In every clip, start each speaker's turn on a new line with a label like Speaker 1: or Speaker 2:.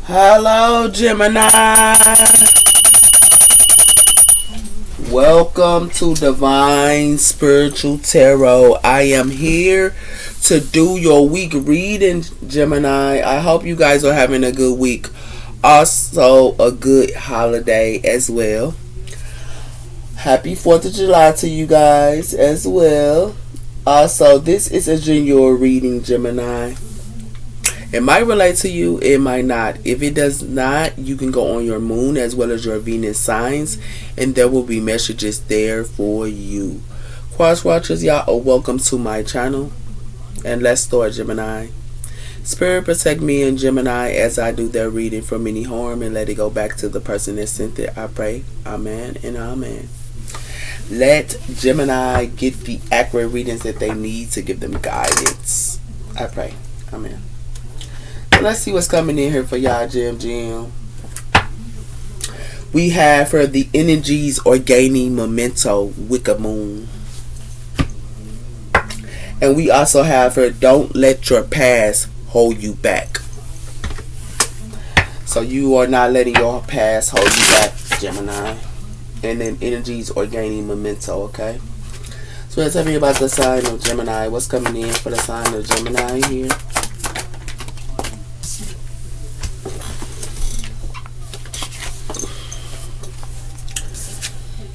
Speaker 1: Hello, Gemini. Welcome to Divine Spiritual Tarot. I am here to do your week reading, Gemini. I hope you guys are having a good week. Also, a good holiday as well. Happy 4th of July to you guys as well. Also, this is a general reading, Gemini. It might relate to you, it might not. If it does not, you can go on your moon as well as your Venus signs, and there will be messages there for you. Cross watchers, y'all are welcome to my channel. And let's start, Gemini. Spirit, protect me and Gemini as I do their reading from any harm, and let it go back to the person that sent it. I pray. Amen and amen. Let Gemini get the accurate readings that they need to give them guidance. I pray. Amen. Let's see what's coming in here for y'all, Jim. We have for the energies are gaining memento, Wicked Moon. And we also have for don't let your past hold you back. So you are not letting your past hold you back, Gemini. And then energies are gaining memento, okay? So tell me about the sign of Gemini. What's coming in for the sign of Gemini here?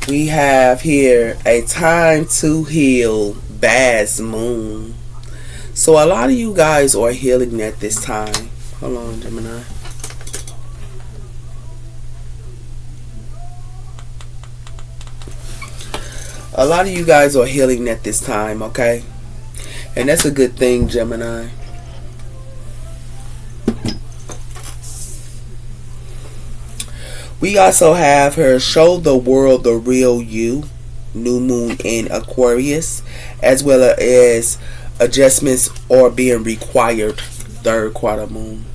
Speaker 1: We have here a time to heal, Bass Moon. So a lot of you guys are healing at this time. Hold on, Gemini. A lot of you guys are healing at this time, okay? And that's a good thing, Gemini. We also have her show the world the real you, new moon in Aquarius, as well as adjustments are being required, third quarter moon.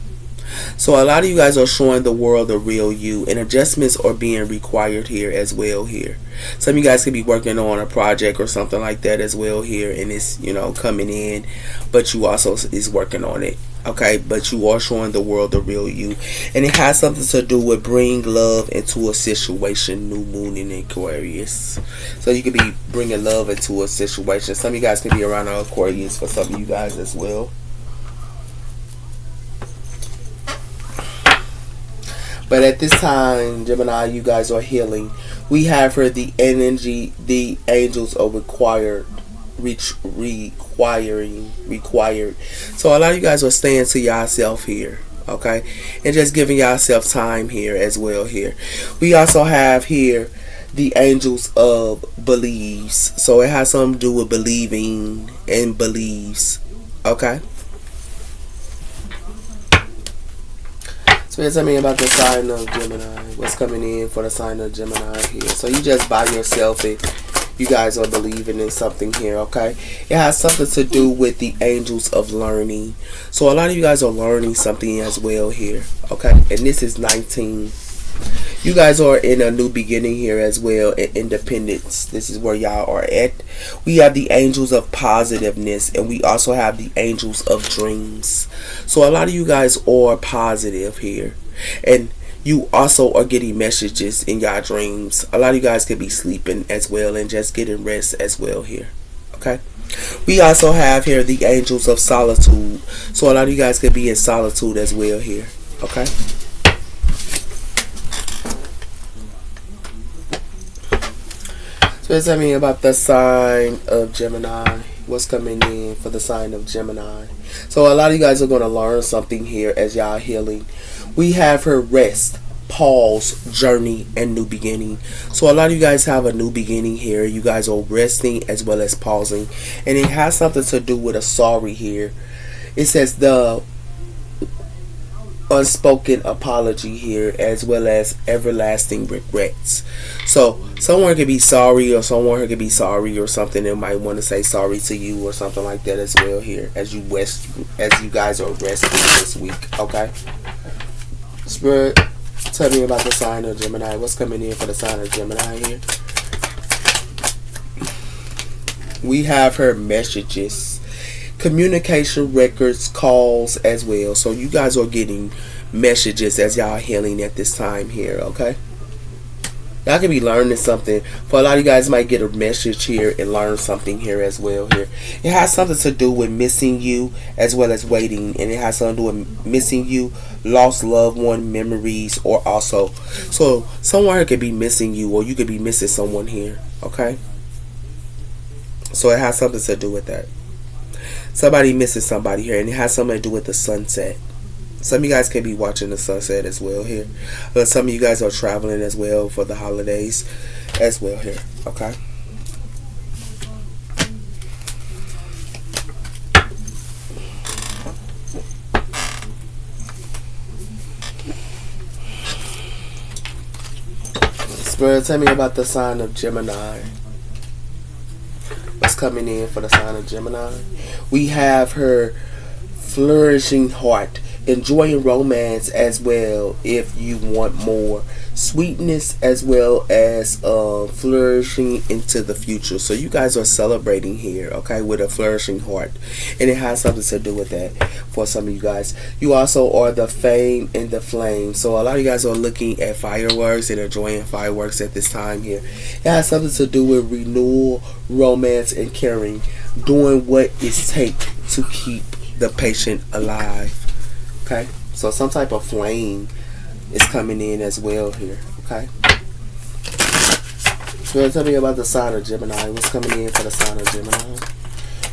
Speaker 1: So a lot of you guys are showing the world the real you, and adjustments are being required here as well here. Some of you guys could be working on a project or something like that as well here, and it's, coming in, but you also is working on it. Okay, but you are showing the world the real you, and it has something to do with bring love into a situation, new moon in Aquarius. So you could be bringing love into a situation. Some of you guys could be around Aquarius for some of you guys as well. But at this time, Gemini, you guys are healing. We have for the energy, the angels are required. So a lot of you guys are staying to yourself here, okay, and just giving yourself time here as well here. We also have here the angels of beliefs, so it has something to do with believing and beliefs, okay. So tell me about the sign of Gemini. What's coming in for the sign of Gemini here? So you just by yourself and you guys are believing in something here, okay? It has something to do with the angels of learning. So a lot of you guys are learning something as well here, okay? And this is 19. You guys are in a new beginning here as well, in independence. This is where y'all are at. We have the angels of positiveness, and we also have the angels of dreams. So a lot of you guys are positive here, and you also are getting messages in your dreams. A lot of you guys could be sleeping as well and just getting rest as well here, okay? We also have here the angels of solitude. So a lot of you guys could be in solitude as well here, okay? So tell me about the sign of Gemini. What's coming in for the sign of Gemini? So a lot of you guys are going to learn something here as y'all healing. We have her rest, pause, journey, and new beginning. So a lot of you guys have a new beginning here. You guys are resting as well as pausing. And it has something to do with a sorry here. It says the unspoken apology here as well as everlasting regrets. So someone could be sorry, or someone could be sorry or something, and might want to say sorry to you or something like that as well here as you rest, as you guys are resting this week, okay? Spirit, tell me about the sign of Gemini. What's coming in for the sign of Gemini here? We have her messages, communication records, calls as well. So you guys are getting messages as y'all healing at this time here, okay? Y'all can be learning something. For a lot of you guys might get a message here and learn something here as well here. It has something to do with missing you as well as waiting. And it has something to do with missing you, lost loved one, memories, or also. So someone here could be missing you or you could be missing someone here. Okay? So it has something to do with that. Somebody missing somebody here. And it has something to do with the sunset. Some of you guys can be watching the sunset as well here. Some of you guys are traveling as well for the holidays as well here. Okay. Spirit, tell me about the sign of Gemini. What's coming in for the sign of Gemini? We have her flourishing heart, enjoying romance as well if you want more sweetness as well as flourishing into the future. So you guys are celebrating here, okay, with a flourishing heart, and it has something to do with that for some of you guys. You also are the fame and the flame, so a lot of you guys are looking at fireworks and enjoying fireworks at this time here. It has something to do with renewal, romance, and caring, doing what it takes to keep the patient alive. Okay, so some type of flame is coming in as well here. Okay, so tell me about the sign of Gemini. What's coming in for the sign of Gemini?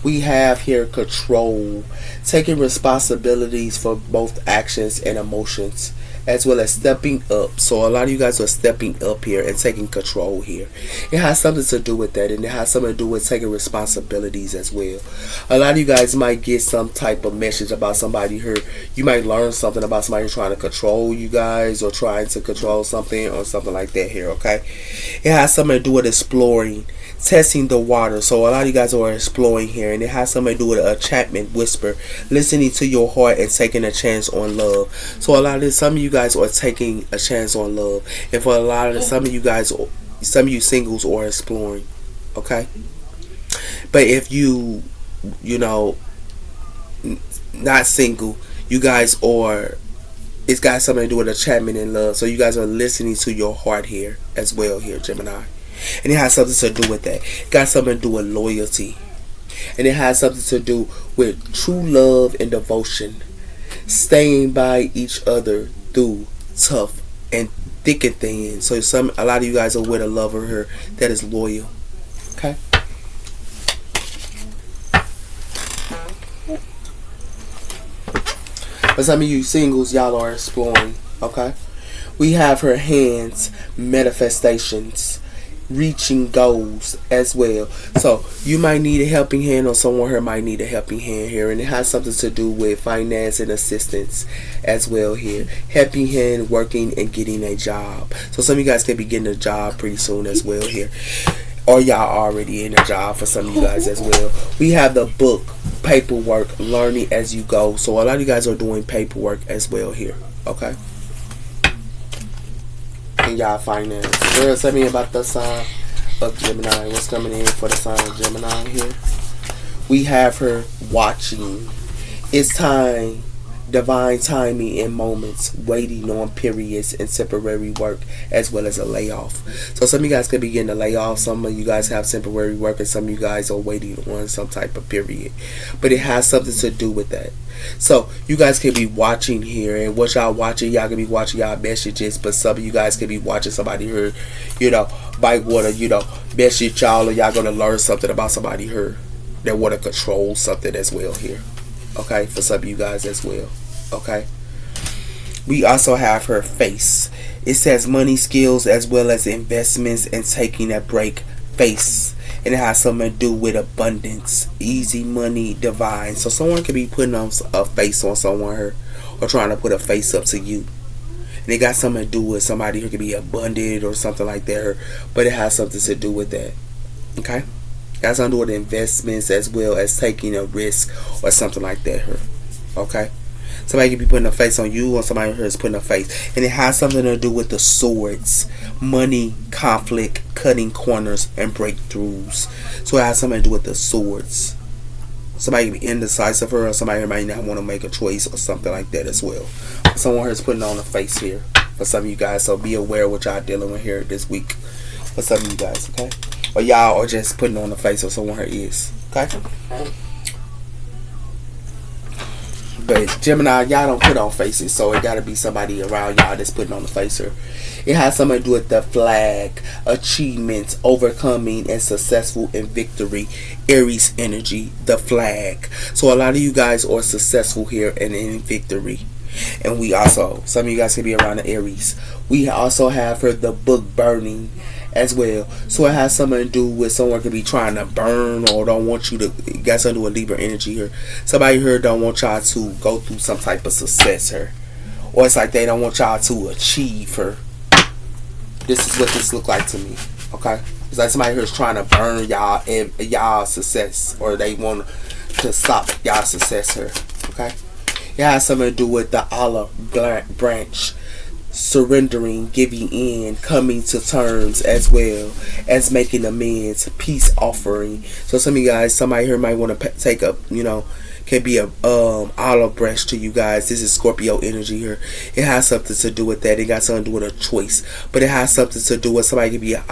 Speaker 1: We have here control, taking responsibilities for both actions and emotions, as well as stepping up. So a lot of you guys are stepping up here and taking control here. It has something to do with that, and it has something to do with taking responsibilities as well. A lot of you guys might get some type of message about somebody here. You might learn something about somebody who's trying to control you guys or trying to control something or something like that here, okay? It has something to do with exploring, testing the water. So a lot of you guys are exploring here, and it has something to do with a enchantment whisper, listening to your heart and taking a chance on love. So a lot of some of you guys are taking a chance on love, and for a lot of some of you guys, some of you singles are exploring, okay? But if you know, not single, you guys are, it's got something to do with enchantment and love. So you guys are listening to your heart here as well here, Gemini. And it has something to do with that. It got something to do with loyalty. And it has something to do with true love and devotion. Staying by each other through tough and thick and thin. So a lot of you guys are with a lover here that is loyal. Okay? But some of you singles, y'all are exploring. Okay? We have her hands, manifestations, reaching goals as well. So you might need a helping hand, or someone here might need a helping hand here, and it has something to do with finance and assistance as well here. Helping hand, working and getting a job. So some of you guys can be getting a job pretty soon as well here, or y'all already in a job for some of you guys as well. We have the book, paperwork, learning as you go. So a lot of you guys are doing paperwork as well here. Okay, and y'all finance. Girl, tell me about the sign of Gemini. What's coming in for the sign of Gemini here? We have her watching. It's time. Divine timing in moments, waiting on periods and temporary work, as well as a layoff. So some of you guys could be getting a layoff. Some of you guys have temporary work, and some of you guys are waiting on some type of period. But it has something to do with that. So you guys can be watching here, and what y'all watching, y'all can be watching y'all messages. But some of you guys can be watching somebody here, bite water, message y'all, or y'all gonna learn something about somebody here that want to control something as well here. Okay, for some of you guys as well. Okay. We also have her face. It says money, skills, as well as investments and taking a break. Face. And it has something to do with abundance, easy money, divine. So someone could be putting on a face on someone here, or trying to put a face up to you. And it got something to do with somebody who could be abundant or something like that. But it has something to do with that. Okay. It has something to do with investments as well as taking a risk or something like that here. Okay. Somebody could be putting a face on you, or somebody here is putting a face. And it has something to do with the swords, money, conflict, cutting corners, and breakthroughs. So it has something to do with the swords. Somebody can be indecisive here, or somebody might not want to make a choice or something like that as well. Someone here is putting on a face here for some of you guys, so be aware of what y'all dealing with here this week for some of you guys, okay? Or y'all are just putting on the face of someone here is, okay? But Gemini, y'all don't put on faces, so it gotta be somebody around y'all that's putting on the face here. It has something to do with the flag, achievements, overcoming, and successful in victory. Aries energy, the flag. So a lot of you guys are successful here and in victory. And we also, some of you guys can be around the Aries. We also have her the book burning as well. So it has something to do with someone could be trying to burn or don't want you to, it got something to do with Libra energy here. Somebody here don't want y'all to go through some type of success here. Or it's like they don't want y'all to achieve her. This is what this look like to me. Okay? It's like somebody here is trying to burn y'all and y'all success. Or they want to stop y'all success here. Okay? It has something to do with the olive branch. Surrendering, giving in, coming to terms, as well as making amends, peace offering. So some of you guys, somebody here might want to take up, can be a olive branch to you guys. This is Scorpio energy here. It has something to do with that. It got something to do with a choice, but it has something to do with somebody can be an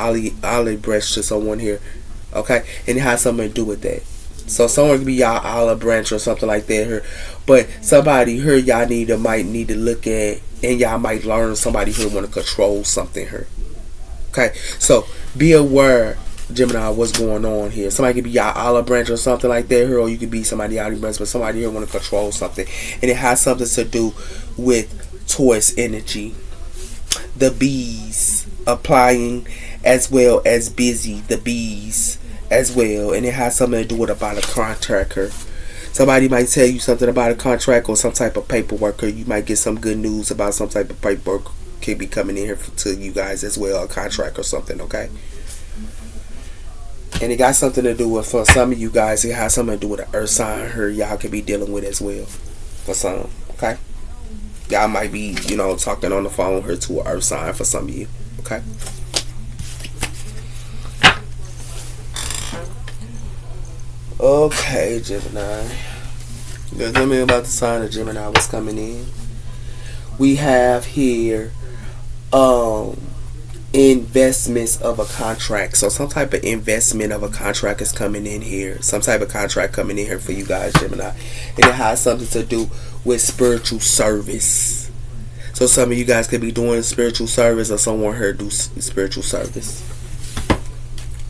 Speaker 1: olive branch to someone here, okay? And it has something to do with that. So someone could be y'all olive branch or something like that here, but somebody here y'all might need to look at, and y'all might learn somebody here want to control something here. Okay, so be aware, Gemini, what's going on here. Somebody could be y'all olive branch or something like that here, or you could be somebody olive branch, but somebody here want to control something, and it has something to do with Taurus energy. The bees applying as well as busy. The bees as well, and it has something to do with about a contractor. Somebody might tell you something about a contract or some type of paperwork, or you might get some good news about some type of paperwork could be coming in here to you guys as well, a contract or something, okay? And it got something to do with, for some of you guys, it has something to do with an earth sign here y'all could be dealing with as well, for some, okay? Y'all might be, talking on the phone here to an earth sign for some of you, okay? Okay, Gemini. Tell me about the sign of Gemini, what's coming in. We have here investments of a contract. So some type of investment of a contract is coming in here. Some type of contract coming in here for you guys, Gemini. And it has something to do with spiritual service. So some of you guys could be doing spiritual service, or someone here do spiritual service.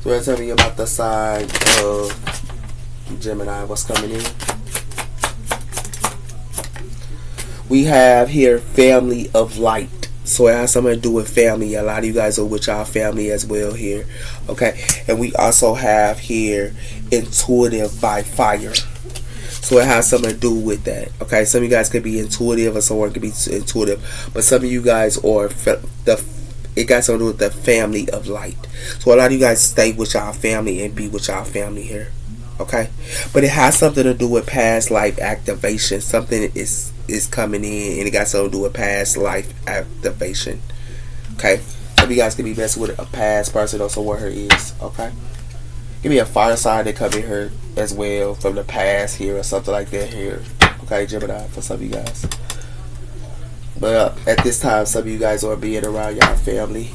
Speaker 1: So tell me about the sign of Gemini, what's coming in. We have here family of light. So it has something to do with family. A lot of you guys are with y'all family as well here. Okay. And we also have here intuitive by fire. So it has something to do with that. Okay. Some of you guys could be intuitive, or someone could be intuitive. But some of you guys are it got something to do with the family of light. So a lot of you guys stay with y'all family and be with y'all family here. Okay, but it has something to do with past life activation. Something is coming in, and it got something to do with past life activation. Okay, some of you guys could be messing with a past person, or someone here is. Okay, give me a fire sign that come in here as well from the past here, or something like that here. Okay, Gemini, for some of you guys. But at this time, some of you guys are being around y'all family.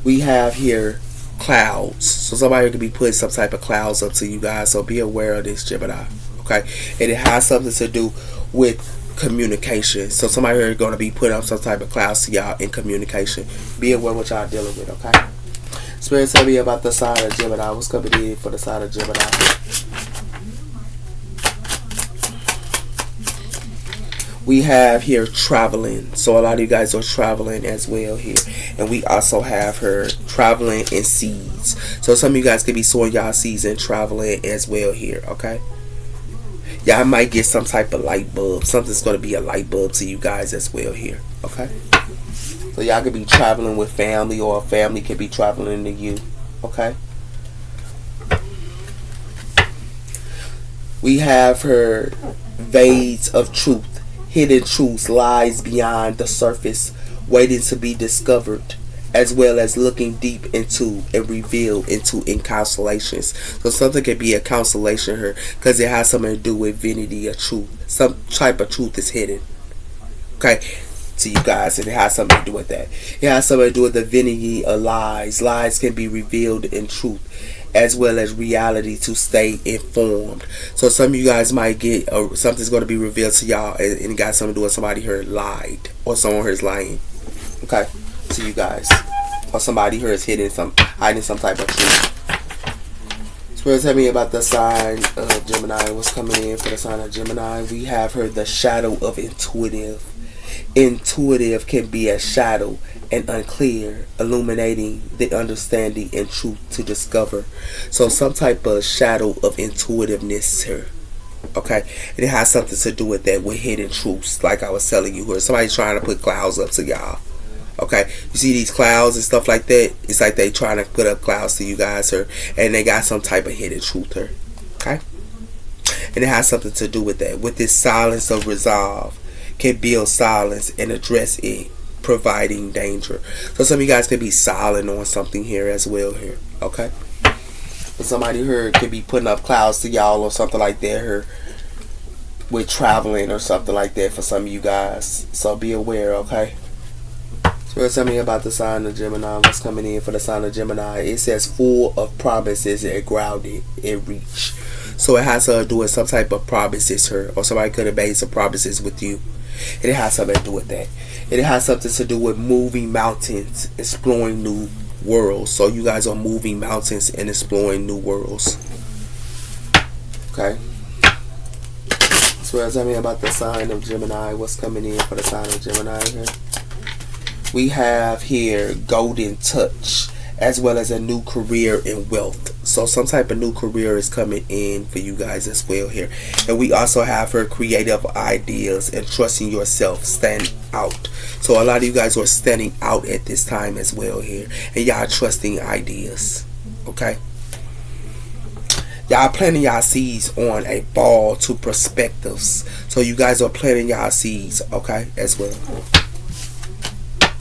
Speaker 1: We have here clouds. So somebody could be putting some type of clouds up to you guys. So be aware of this, Gemini. Okay, and it has something to do with communication. So somebody here is going to be putting up some type of clouds to y'all in communication. Be aware what y'all dealing with. Okay. Spirit, tell me about the sign of Gemini. What's coming in for the sign of Gemini? We have here traveling. So a lot of you guys are traveling as well here. And we also have her traveling in seeds. So some of you guys could be sowing y'all seeds and traveling as well here. Okay. Y'all might get some type of light bulb. Something's going to be a light bulb to you guys as well here. Okay. So y'all could be traveling with family, or a family could be traveling to you. Okay. We have her vades of truth. Hidden truths lies beyond the surface, waiting to be discovered as well as looking deep into and revealed into in constellations. So something could be a constellation here because it has something to do with vanity or truth. Some type of truth is hidden. Okay, to you guys, and it has something to do with that. It has something to do with the vanity of lies. Lies can be revealed in truth, as well as reality to stay informed. So some of you guys might get something's going to be revealed to y'all, and it got something to do with somebody here lied, or someone here is lying. Okay, to you guys, or somebody here is hiding some type of truth. So tell me about the sign of Gemini. What's coming in for the sign of Gemini? We have here the shadow of intuitive. Intuitive can be a shadow and unclear, illuminating the understanding and truth to discover. So some type of shadow of intuitiveness here. Okay, and it has something to do with that, with hidden truths, like I was telling you here. Somebody's trying to put clouds up to y'all. Okay, you see these clouds and stuff like that? It's like they trying to put up clouds to you guys here, and they got some type of hidden truth here. Okay, and it has something to do with that, with this silence of resolve. Can build silence and address it, providing danger. So some of you guys could be silent on something here as well here. Okay, but somebody here could be putting up clouds to y'all or something like that here, with traveling or something like that for some of you guys. So be aware. Okay, so tell me about the sign of Gemini. What's coming in for the sign of Gemini? It says full of promises and grounded in reach. So it has to do with some type of promises here, or somebody could have made some promises with you. And it has something to do with that. And it has something to do with moving mountains, exploring new worlds. So you guys are moving mountains and exploring new worlds. Okay. So tell me about the sign of Gemini. What's coming in for the sign of Gemini here? We have here golden touch, as well as a new career in wealth. So some type of new career is coming in for you guys as well here. And we also have her creative ideas and trusting yourself, stand out. So a lot of you guys are standing out at this time as well here, and y'all trusting ideas. Okay, y'all planting y'all seeds on a ball to perspectives. So you guys are planting y'all seeds, okay, as well.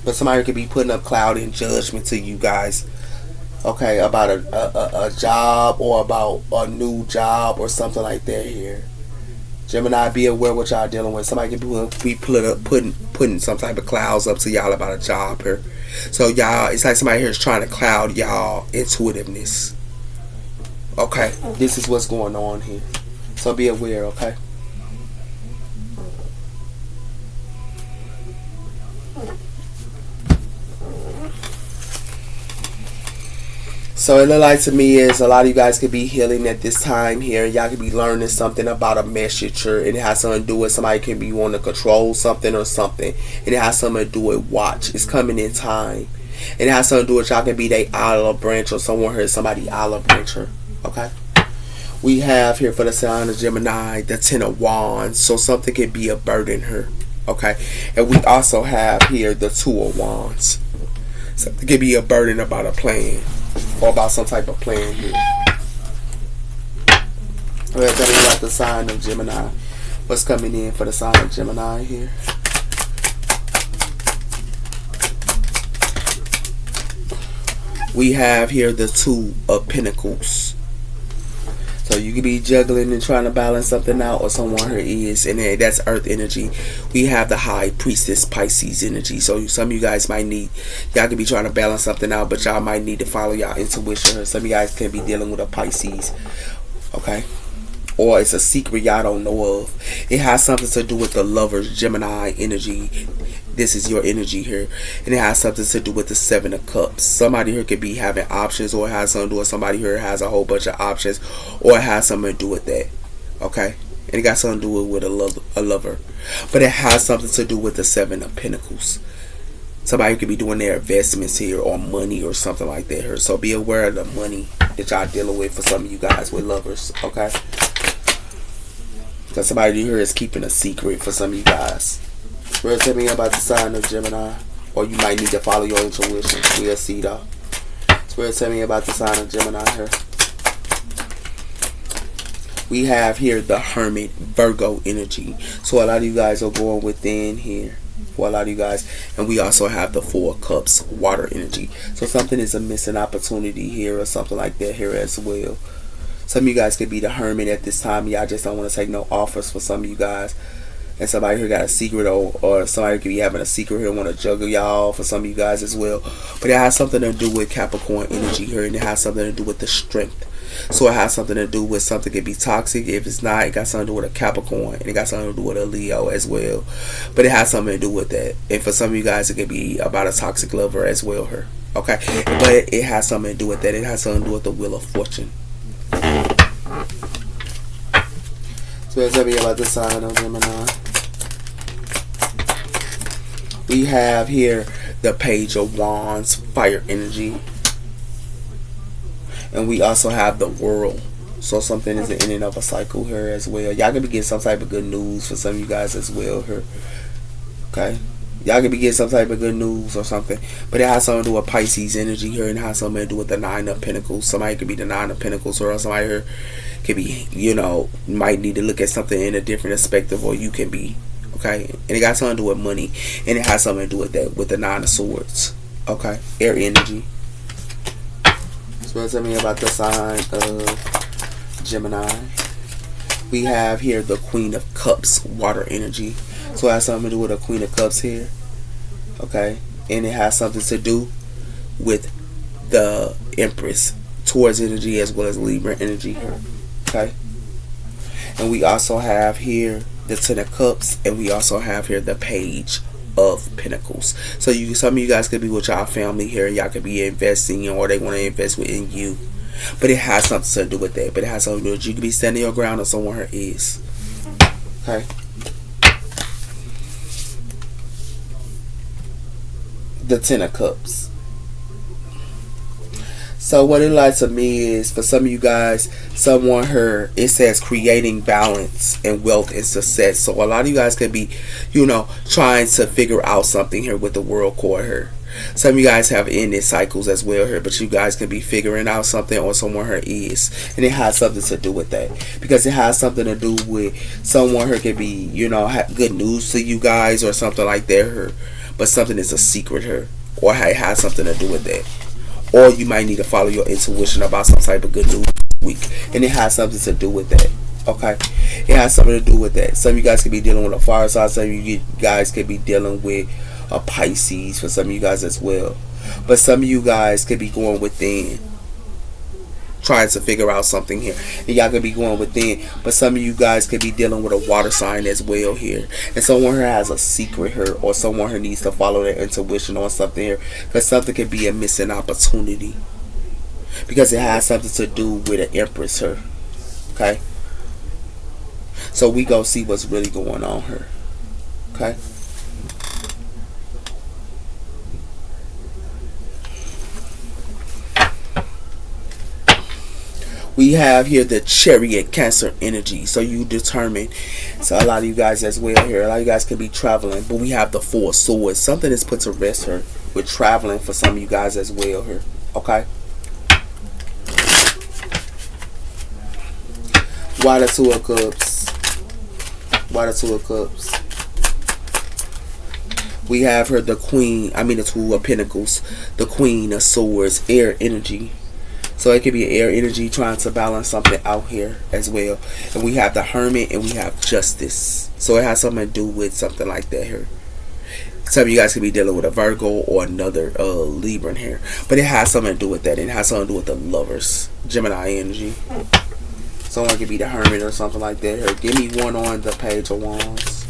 Speaker 1: But somebody could be putting up cloud in judgment to you guys, okay, about a job, or about a new job or something like that here. Gemini, be aware what y'all dealing with. Somebody can be putting some type of clouds up to y'all about a job here. So y'all, it's like somebody here is trying to cloud y'all intuitiveness. Okay, this is what's going on here. So be aware, okay? So it looks like to me is a lot of you guys could be healing at this time here. Y'all could be learning something about a message, and it has something to do with somebody can be wanting to control something or something. And it has something to do with watch. It's coming in time. And it has something to do with y'all can be they olive branch, or someone heard somebody olive brancher. Okay. We have here for the sign of Gemini the 10 of Wands. So something could be a burden here. Okay. And we also have here the 2 of Wands. Something could be a burden about a plan, or about some type of plan here. Well, tell me about the sign of Gemini. What's coming in for the sign of Gemini here? We have here the 2 of Pentacles. So you could be juggling and trying to balance something out, or someone here is, and then that's earth energy. We have the High Priestess Pisces energy. So some of you guys might need, y'all could be trying to balance something out, but y'all might need to follow y'all intuition. Some of you guys can be dealing with a Pisces, okay? Or it's a secret y'all don't know of. It has something to do with the Lovers Gemini energy. This is your energy here, and it has something to do with the 7 of Cups. Somebody here could be having options, or it has something to do with somebody here has a whole bunch of options, or it has something to do with that. Okay, and it got something to do with a lover, but it has something to do with the 7 of Pentacles. Somebody could be doing their investments here, or money, or something like that here. So be aware of the money that y'all dealing with for some of you guys with lovers. Okay, because somebody here is keeping a secret for some of you guys. Well, tell me about the sign of Gemini, or you might need to follow your intuition. We'll see though. Well, tell me about the sign of Gemini here. We have here the Hermit, Virgo energy. So a lot of you guys are going within here. for a lot of you guys. And we also have the Four of Cups, water energy. So something is a missing opportunity here or something like that here as well. Some of you guys could be the hermit at this time. Y'all just don't want to take no offers for some of you guys. And somebody here got a secret, or somebody could be having a secret here and want to juggle y'all for some of you guys as well. But it has something to do with Capricorn energy here, and it has something to do with the strength. So it has something to do with something could be toxic. If it's not, it got something to do with a Capricorn, and it got something to do with a Leo as well. But it has something to do with that. And for some of you guys, it could be about a toxic lover as well here. Okay, but it has something to do with that. It has something to do with the Wheel of Fortune. So let's tell me about the sign of Gemini. We have here the Page of Wands, fire energy. And we also have the World. So something is the ending of a cycle here as well. Y'all gonna be getting some type of good news for some of you guys as well here. Okay. Y'all gonna be getting some type of good news or something. But it has something to do with Pisces energy here, and it has something to do with the Nine of Pentacles. Somebody could be the Nine of Pentacles, or somebody here could be, might need to look at something in a different perspective, or you can be. Okay, and it got something to do with money, and it has something to do with that, with the Nine of Swords. Okay, air energy. So tell me about the sign of Gemini. We have here the Queen of Cups, water energy. So it has something to do with the Queen of Cups here. Okay, and it has something to do with the Empress, Taurus energy, as well as Libra energy here. Okay, and we also have here the Ten of Cups, and we also have here the Page of Pentacles. So some of you guys could be with y'all family here. Y'all could be investing, or they want to invest within you. But it has something to do with that. But it has something to do with you could be standing your ground, or someone here is. Okay. The Ten of Cups. So what it like to me is, for some of you guys, someone here, it says creating balance and wealth and success. So a lot of you guys could be, trying to figure out something here with the World Card here. Some of you guys have ended cycles as well here, but you guys could be figuring out something, or someone here is. And it has something to do with that. Because it has something to do with someone here could be, have good news to you guys or something like that here. But something is a secret here, or it has something to do with that. Or you might need to follow your intuition about some type of good news week, and it has something to do with that. Okay, it has something to do with that. Some of you guys could be dealing with a fire sign. Some of you guys could be dealing with a Pisces for some of you guys as well. But some of you guys could be going within, trying to figure out something here, and y'all could be going within. But some of you guys could be dealing with a water sign as well here, and someone here has a secret here, or someone here needs to follow their intuition on something here, because something could be a missing opportunity, because it has something to do with an Empress here. Okay, so we go see what's really going on here. Okay. We have here the Chariot, Cancer energy. So you determine. So a lot of you guys as well here. A lot of you guys could be traveling. But we have the Four of Swords. Something is put to rest here with traveling for some of you guys as well here. Okay. Why the Two of Cups? Why the Two of Cups? We have her the the Two of Pentacles. The Queen of Swords, air energy. So it could be air energy trying to balance something out here as well. And we have the Hermit, and we have Justice. So it has something to do with something like that here. Some of you guys could be dealing with a Virgo or another Libra here. But it has something to do with that. It has something to do with the Lovers. Gemini energy. Someone could be the Hermit or something like that here. Give me one on the Page of Wands.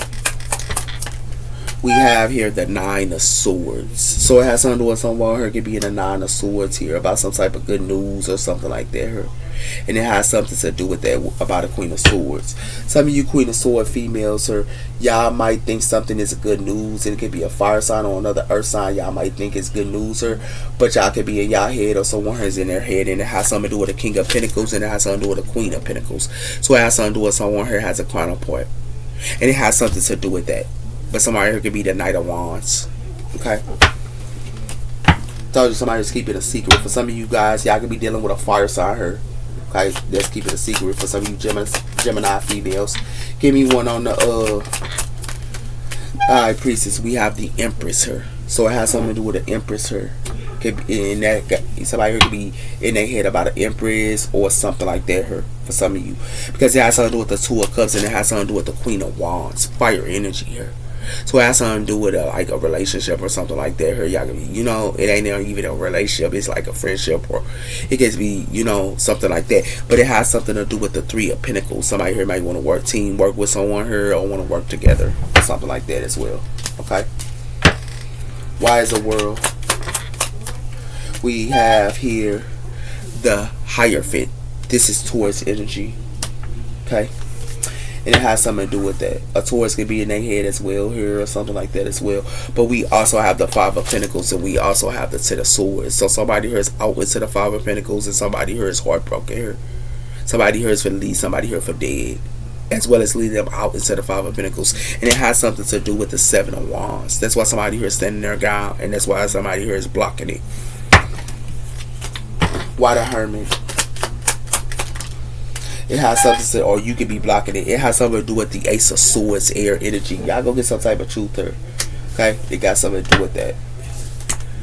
Speaker 1: We have here the Nine of Swords. So it has something to do with someone here could be in the Nine of Swords here about some type of good news or something like that here. And it has something to do with that, about a Queen of Swords. Some of you Queen of Sword females here, y'all might think something is good news, and it could be a fire sign or another earth sign. Y'all might think it's good news here, but y'all could be in y'all head, or someone is in their head, and it has something to do with the King of Pentacles, and it has something to do with the Queen of Pentacles. So it has something to do with someone here has a crown point, and it has something to do with that. But somebody here could be the Knight of Wands. Okay. Told you somebody's keeping a secret. For some of you guys, y'all could be dealing with a fire sign here. Okay, let's keep it a secret for some of you Gemini females. Give me one on the Alright, priestess, we have the Empress here. So it has something to do with the Empress here. Could be in that, somebody here could be in their head about an Empress or something like that here for some of you. Because it has something to do with the Two of Cups and it has something to do with the Queen of Wands. Fire energy here. So it has something to do with like a relationship or something like that here. Y'all can be, it ain't even a relationship. It's like a friendship, or it can be, something like that. But it has something to do with the Three of Pentacles. Somebody here might want to work with someone here, or want to work together or something like that as well. Okay. Why is the world? We have here the Hierophant. This is Taurus energy. Okay. And it has something to do with that. A Taurus could be in their head as well here, or something like that as well. But we also have the Five of Pentacles, and we also have the Ten of Swords. So somebody here is out into the Five of Pentacles, and somebody here is heartbroken here. Somebody here is for leave, somebody here for dead, as well as leading them out into the Five of Pentacles. And it has something to do with the Seven of Wands. That's why somebody here is standing their ground, and that's why somebody here is blocking it. Why the Hermit? It has something to say, or you could be blocking it. It has something to do with the Ace of Swords, air energy. Y'all go get some type of truth here. Okay? It got something to do with that.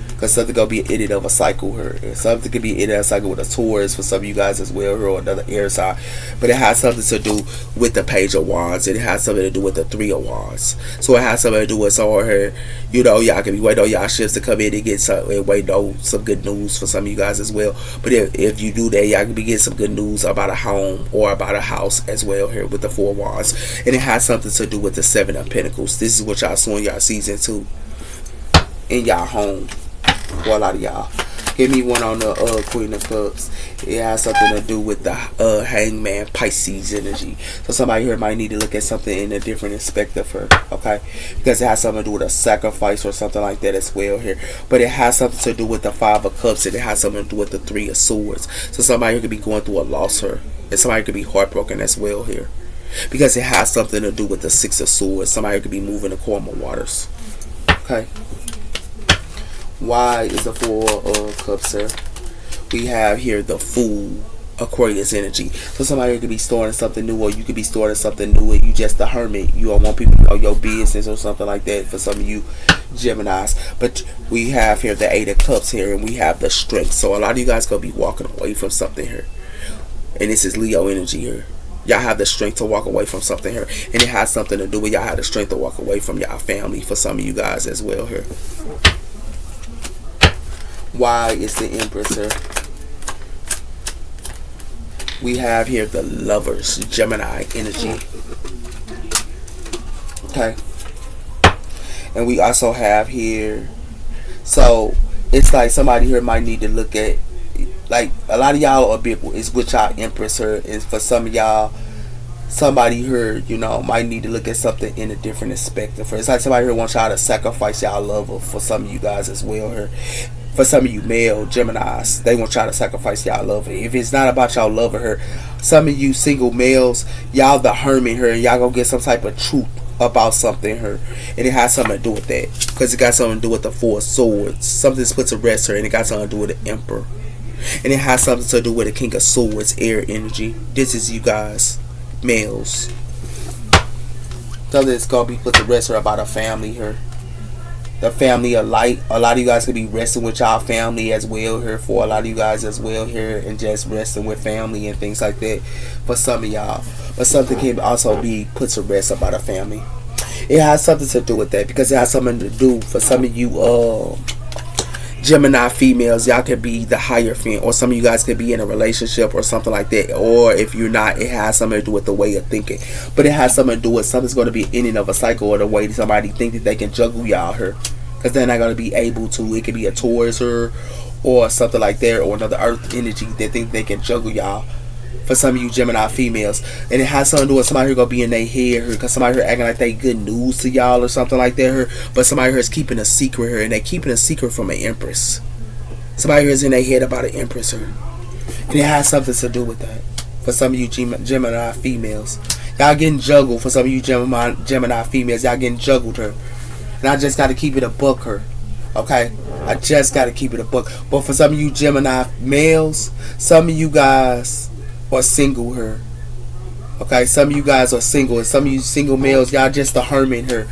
Speaker 1: Because something gonna be an ending of a cycle here. And something could be an ending of a cycle with a Taurus for some of you guys as well here, or another air sign. But it has something to do with the Page of Wands. And it has something to do with the Three of Wands. So it has something to do with someone here. Y'all can be waiting on y'all shifts to come in and get some, waiting on some good news for some of you guys as well. But if you do that, y'all can be getting some good news about a home or about a house as well here with the Four of Wands. And it has something to do with the Seven of Pentacles. This is what y'all saw in y'all season 2 in y'all home. For a lot of y'all. Give me one on the Queen of Cups. It has something to do with the Hangman, Pisces energy. So somebody here might need to look at something in a different perspective for, okay? Because it has something to do with a sacrifice or something like that as well here. But it has something to do with the Five of Cups, and it has something to do with the Three of Swords. So somebody here could be going through a loss here. And somebody could be heartbroken as well here. Because it has something to do with the Six of Swords. Somebody could be moving the calmer waters. Okay? Why is the Four of Cups here? We have here the Fool, Aquarius energy. So somebody could be starting something new, or you could be starting something new, and you just the hermit. You don't want people to know your business or something like that for some of you Geminis. But we have here the Eight of Cups here, and we have the Strength. So a lot of you guys gonna be walking away from something here. And this is Leo energy here. Y'all have the strength to walk away from something here. And it has something to do with y'all have the strength to walk away from y'all family for some of you guys as well here. Why is the Empress here? We have here the Lovers, Gemini energy. Okay. And we also have here, so it's like somebody here might need to look at, like a lot of y'all are big, is with y'all Empress here. Is for some of y'all, somebody here, might need to look at something in a different perspective. It's like somebody here wants y'all to sacrifice y'all lover for some of you guys as well here. For some of you male Geminis, they want y'all to sacrifice y'all lover. If it's not about y'all loving her, some of you single males, y'all the hermit here, and y'all gonna get some type of truth about something here. And it has something to do with that. Because it got something to do with the Four of Swords. Something's put to rest here, and it got something to do with the Emperor. And it has something to do with the King of Swords, air energy. This is you guys, males. Something's gonna be put to rest here about a family here. The family of light. A lot of you guys could be resting with y'all family as well here, for a lot of you guys as well here, and just resting with family and things like that for some of y'all. But something can also be put to rest about a family. It has something to do with that, because it has something to do for some of you Gemini females. Y'all could be the Hierophant, or some of you guys could be in a relationship or something like that. Or if you're not, it has something to do with the way of thinking. But it has something to do with something's going to be an ending of a cycle, or the way somebody think that they can juggle y'all here, because they're not going to be able to. It could be a Taurus or something like that, or another Earth energy that think they can juggle y'all. For some of you Gemini females, and it has something to do with somebody who gonna be in their head here, because somebody here acting like they good news to y'all or something like that here, but somebody here is keeping a secret here, and they keeping a secret from an Empress. Somebody here is in their head about an Empress here, and it has something to do with that. For some of you Gemini females, y'all getting juggled. For some of you Gemini females, y'all getting juggled here, and I just got to keep it a buck here. Okay, I just got to keep it a buck. But for some of you Gemini males, some of you guys are single here. Okay, some of you guys are single, and some of you single males, y'all just the hermit here.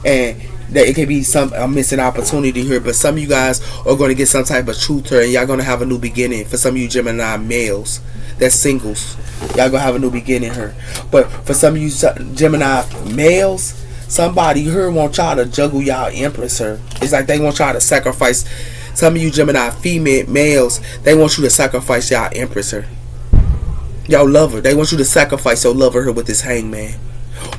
Speaker 1: and that it could be some a missing opportunity here. But some of you guys are going to get some type of truth here, and y'all going to have a new beginning. For some of you Gemini males that's singles, y'all gonna have a new beginning here. But for some of you Gemini males, somebody here want y'all to juggle y'all empress here. It's like they want y'all to sacrifice. Some of you Gemini female males, they want you to sacrifice y'all empress here. Y'all lover, they want you to sacrifice your lover here with this hangman.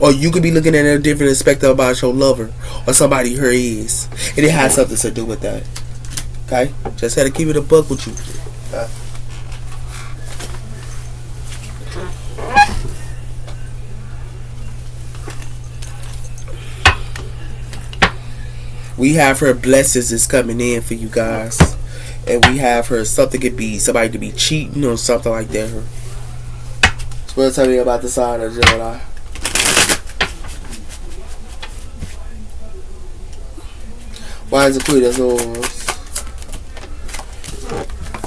Speaker 1: Or you could be looking at a different perspective about your lover, or somebody here is, and it has something to do with that. Okay, just had to keep it a buck with you. We have her blessings is coming in for you guys, and we have her something could be somebody to be cheating or something like that. Her. So tell me about the sign of Gemini. Why is the Queen of Swords?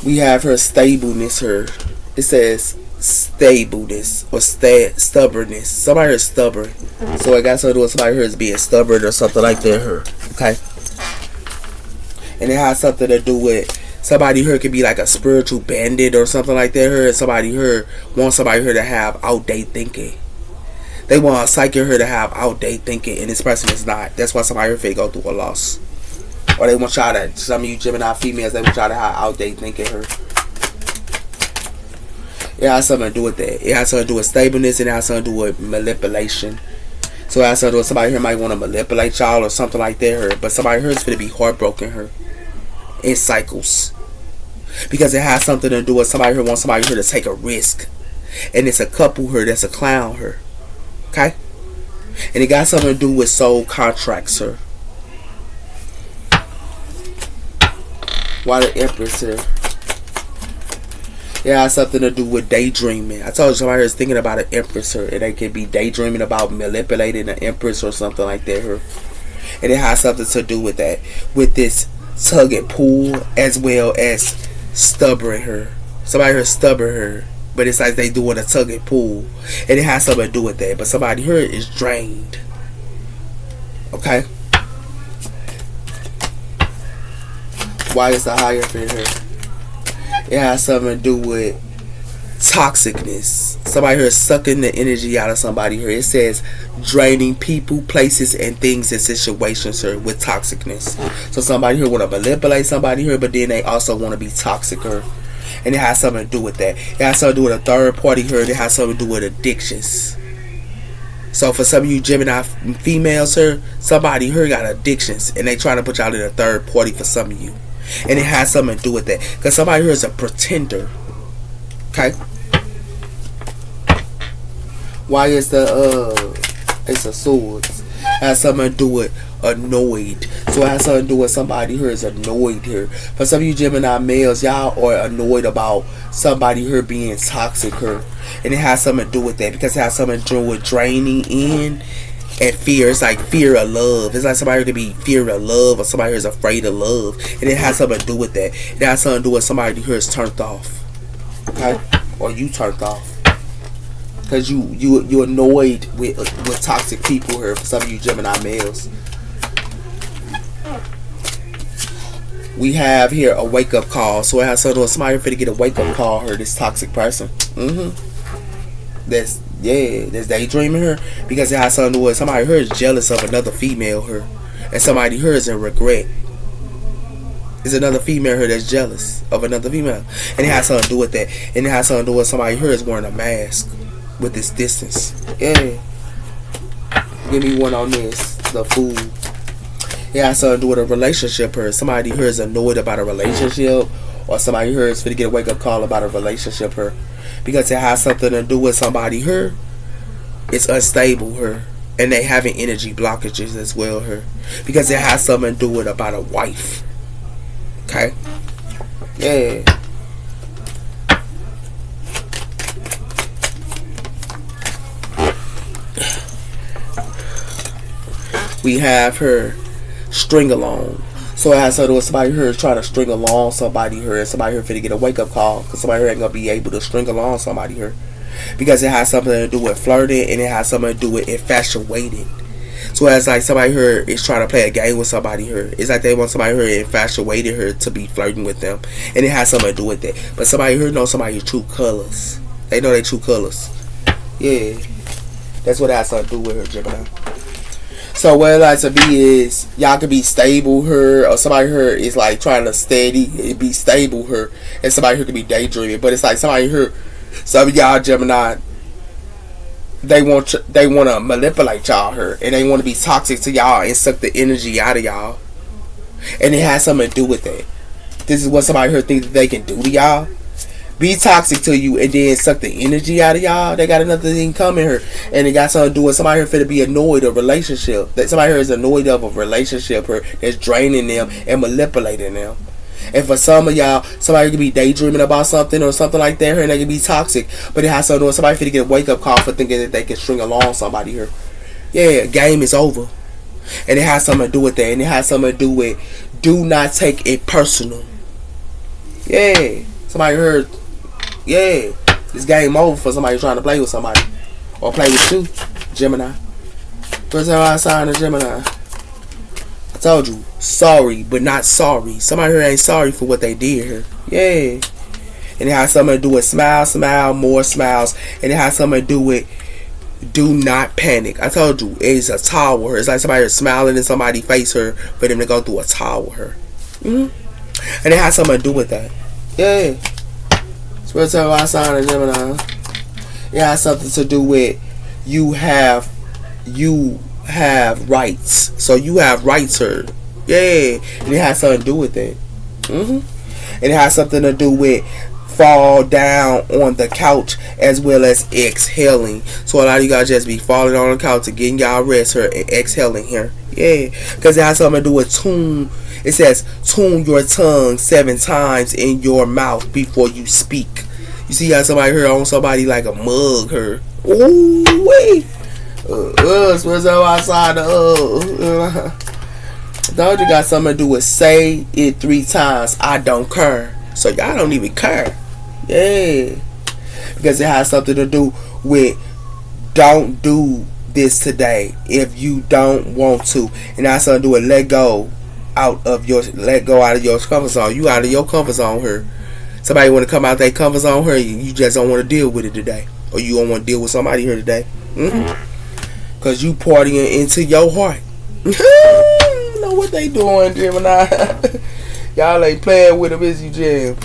Speaker 1: We have her stableness. Her it says stableness or stubbornness. Somebody here is stubborn, so I got something to do with somebody here is being stubborn or something like that. Her okay, and it has something to do with somebody here could be like a spiritual bandit or something like that. Her and somebody here wants somebody here to have outdated thinking. They want a psychic here to have outdated thinking, and this person is not. That's why somebody here finna go through a loss. Or they want y'all to, some of you Gemini females, they want y'all to have outdated thinking her. It has something to do with that. It has something to do with stableness, and it has something to do with manipulation. So it has something to do with somebody here might want to manipulate y'all or something like that her. But somebody here is going to be heartbroken her. In cycles. Because it has something to do with somebody here wants somebody here to take a risk. And it's a couple here that's a clown her. Okay? And it got something to do with soul contracts her. Why the Empress here? It has something to do with daydreaming. I told you somebody is thinking about an Empress here, and they could be daydreaming about manipulating an Empress or something like that here. And it has something to do with that, with this tug and pull as well as stubborn her. Somebody here stubborn her, but it's like they doing a tug and pull, and it has something to do with that. But somebody here is drained. Okay. Why is the Hierophant here? It has something to do with toxicness. Somebody here is sucking the energy out of somebody here. It says draining people, places, and things and situations here with toxicness. So somebody here want to manipulate somebody here, but then they also want to be toxic here. And it has something to do with that. It has something to do with a third party here. It has something to do with addictions. So for some of you Gemini females here, somebody here got addictions, and they trying to put y'all in a third party for some of you. And it has something to do with that. Because somebody here is a pretender. Okay? Why is the Ace of Swords? It has something to do with annoyed. So it has something to do with somebody here is annoyed here. For some of you Gemini males, y'all are annoyed about somebody here being toxic here. And it has something to do with that. Because it has something to do with draining in and fear. It's like fear of love. It's like somebody to be fear of love, or somebody who's afraid of love, and it has something to do with that. It has something to do with somebody who is turned off. Okay, or you turned off because you annoyed with toxic people here. For some of you Gemini males, we have here a wake up call. So it has something to do with somebody finna get a wake up call here. This toxic person. That's daydreaming her, because it has something to do with somebody here is jealous of another female here, and somebody here is in regret. There's another female here that's jealous of another female, and it has something to do with that. And it has something to do with somebody here is wearing a mask with this distance. Yeah, give me one on this. The Fool. It has something to do with a relationship here. Somebody here is annoyed about a relationship, or somebody here is going to get a wake up call about a relationship here. Because it has something to do with somebody here. It's unstable here. And they having energy blockages as well here. Because it has something to do with about a wife. Okay? Yeah. We have her string along. So it has something to do with somebody here is trying to string along somebody here, and somebody here finna get a wake up call, because somebody here ain't gonna be able to string along somebody here, because it has something to do with flirting, and it has something to do with infatuated. So it's like somebody here is trying to play a game with somebody here. It's like they want somebody here infatuated her to be flirting with them, and it has something to do with that. But somebody here knows somebody's true colors. They know their true colors. Yeah, that's what it has something to do with her, Gemini. So what it likes to be is y'all could be stable her, or somebody here is like trying to be stable her, and somebody here could be daydreaming. But it's like somebody here, some of y'all Gemini, they want to manipulate y'all her, and they want to be toxic to y'all and suck the energy out of y'all, and it has something to do with that. This is what somebody here thinks that they can do to y'all. Be toxic to you and then suck the energy out of y'all. They got another thing coming here, and it got something to do with somebody here finna be annoyed of a relationship. That somebody here is annoyed of a relationship here that's draining them and manipulating them. And for some of y'all, somebody could be daydreaming about something or something like that here, and they can be toxic. But it has something to do with somebody finna get a wake up call for thinking that they can string along somebody here. Yeah, game is over, and it has something to do with that. And it has something to do with do not take it personal. Yeah, somebody heard. Yeah, it's game over for somebody trying to play with somebody. Or play with you, Gemini. First time I signed a Gemini. I told you, sorry, but not sorry. Somebody here ain't sorry for what they did here. Yeah. And it has something to do with smile, more smiles. And it has something to do with do not panic. I told you, it's a tower. It's like somebody smiling in somebody's face here for them to go through a tower. And it has something to do with that. Yeah. We'll tell you I signed a Gemini. It has something to do with you have rights. So you have rights here. Yeah. And it has something to do with that. And it has something to do with fall down on the couch as well as exhaling. So a lot of you guys just be falling on the couch and getting y'all rest here and exhaling here. Yeah. Because it has something to do with tune. It says, tune your tongue 7 times in your mouth before you speak. You see how somebody here on somebody like a mug her. Ooh, wait. What's up outside the I told you got something to do with say it 3 times. I don't care. So y'all don't even care. Yeah. Because it has something to do with don't do this today if you don't want to. And that's something to do with let go out of your comfort zone. You out of your comfort zone here. Somebody want to come out their comfort zone here, you just don't want to deal with it today, or you don't want to deal with somebody here today, cause you partying into your heart. You know what they doing, Gemini? Y'all ain't playing with them, is you, Jim?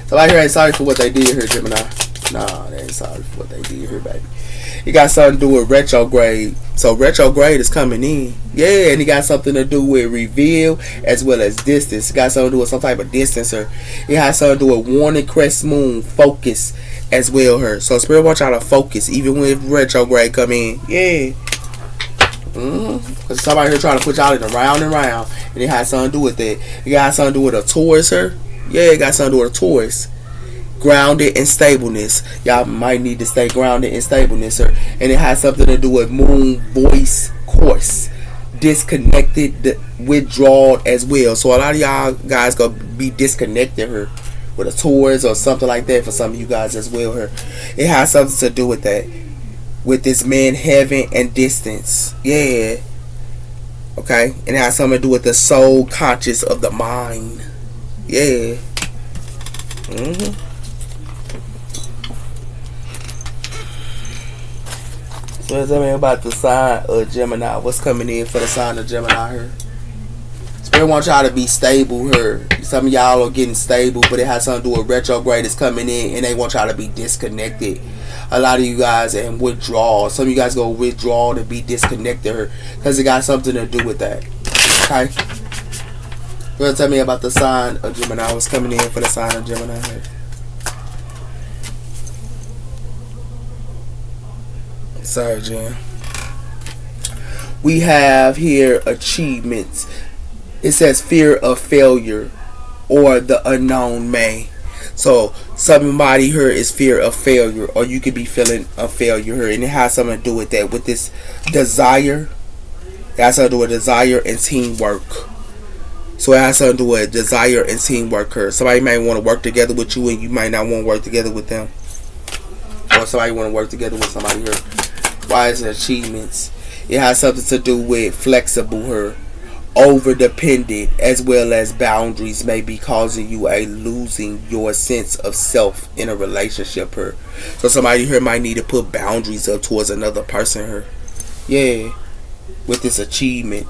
Speaker 1: Somebody here ain't sorry for what they did here, Gemini. Nah, they ain't sorry for what they did here, baby. It got something to do with retrograde. So retrograde is coming in. Yeah, and it got something to do with reveal as well as distance. It got something to do with some type of distance here. It has something to do with warning, crest moon, focus as well here. So Spirit wants y'all to focus even when retrograde come in. Yeah. Because somebody here trying to put y'all in a round and round. And it has something to do with that. It got something to do with a Taurus here. Yeah, it got something to do with a Taurus. Grounded and stableness. Y'all might need to stay grounded and stableness, sir. And it has something to do with moon, voice, course, disconnected, withdrawal as well. So a lot of y'all guys gonna be disconnected here with a Taurus or something like that for some of you guys as well here. It has something to do with that, with this man, heaven and distance. Yeah. Okay. And it has something to do with the soul conscious of the mind. Yeah. So tell me about the sign of Gemini. What's coming in for the sign of Gemini here? Spirit wants y'all to be stable here. Some of y'all are getting stable, but it has something to do with retrograde is coming in, and they want y'all to be disconnected. A lot of you guys and withdrawal. Some of you guys go withdraw to be disconnected here because it got something to do with that. Okay? You're gonna tell me about the sign of Gemini. What's coming in for the sign of Gemini here? Sorry, Jen. We have here achievements. It says fear of failure or the unknown may. So somebody here is fear of failure, or you could be feeling a failure here, and it has something to do with that. With this desire, it has something to do with desire and teamwork. So it has something to do with desire and teamwork here. Somebody might want to work together with you, and you might not want to work together with them, or somebody want to work together with somebody here. Why is it achievements? It has something to do with flexible her, over dependent, as well as boundaries may be causing you a losing your sense of self in a relationship her. So somebody here might need to put boundaries up towards another person her. Yeah. With this achievement.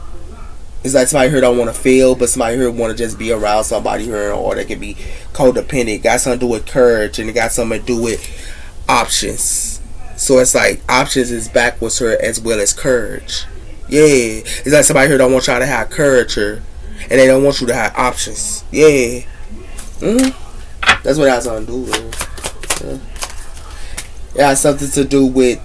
Speaker 1: It's like somebody here don't want to fail, but somebody here want to just be around somebody here, or they can be codependent. Got something to do with courage, and it got something to do with options. So it's like options is backwards her as well as courage. Yeah, it's like somebody here don't want y'all to have courage her, and they don't want you to have options. Yeah, that's what it has something to do with. Yeah. It has something to do with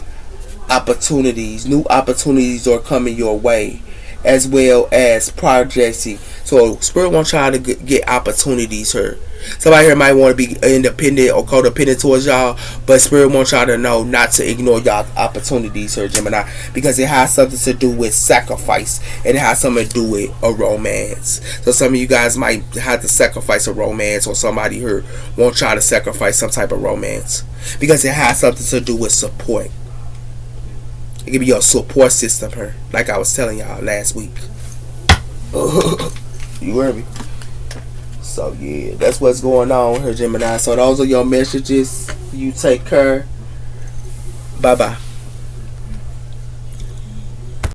Speaker 1: opportunities. New opportunities are coming your way, as well as projecting. So Spirit wants y'all to get opportunities here. Somebody here might want to be independent or codependent towards y'all, but Spirit wants y'all to know not to ignore y'all opportunities here, Gemini, because it has something to do with sacrifice, and it has something to do with a romance. So some of you guys might have to sacrifice a romance, or somebody here wants y'all to sacrifice some type of romance, because it has something to do with support. It could be your support system here, like I was telling y'all last week. You heard me? So yeah, that's what's going on here, Gemini. So those are your messages. You take care. Bye bye.